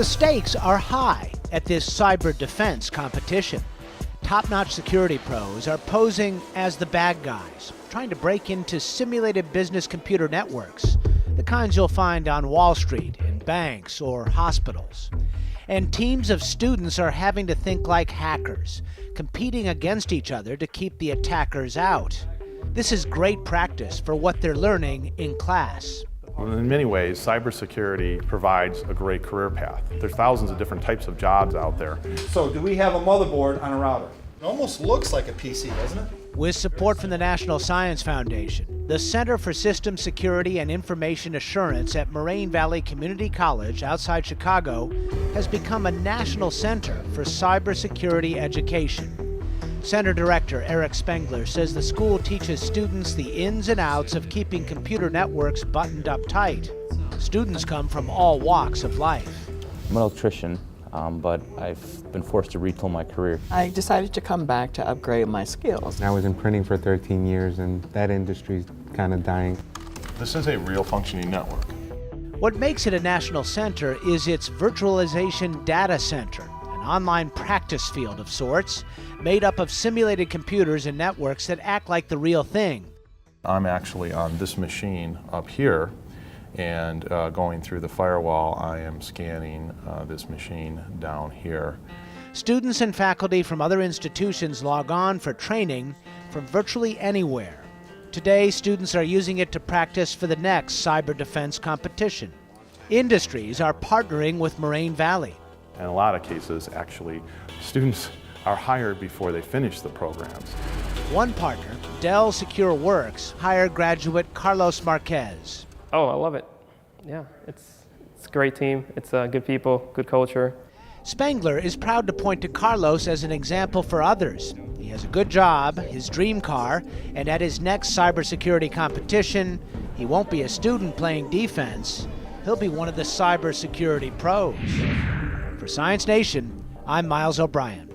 The stakes are high at this cyber defense competition. Top-notch security pros are posing as the bad guys, trying to break into simulated business computer networks, the kinds you'll find on Wall Street, in banks, or hospitals. And teams of students are having to think like hackers, competing against each other to keep the attackers out. This is great practice for what they're learning in class. In many ways, cybersecurity provides a great career path. There's thousands of different types of jobs out there. So do we have a motherboard on a router? It almost looks like a PC, doesn't it? With support from the National Science Foundation, the Center for System Security and Information Assurance at Moraine Valley Community College outside Chicago has become a national center for cybersecurity education. Center Director Eric Spengler says the school teaches students the ins and outs of keeping computer networks buttoned up tight. Students come from all walks of life. I'm an electrician, but I've been forced to retool my career. I decided to come back to upgrade my skills. I was in printing for 13 years, and that industry's kind of dying. This is a real functioning network. What makes it a national center is its virtualization data center, an online practice field of sorts, made up of simulated computers and networks that act like the real thing. I'm actually on this machine up here, and going through the firewall, I am scanning this machine down here. Students and faculty from other institutions log on for training from virtually anywhere. Today, students are using it to practice for the next cyber defense competition. Industries are partnering with Moraine Valley. In a lot of cases, actually, students are hired before they finish the programs. One partner, Dell Secure Works, hired graduate Carlos Marquez. Oh, I love it. Yeah, it's a great team. It's good people, good culture. Spengler is proud to point to Carlos as an example for others. He has a good job, his dream car, and at his next cybersecurity competition, he won't be a student playing defense. He'll be one of the cybersecurity pros. For Science Nation, I'm Miles O'Brien.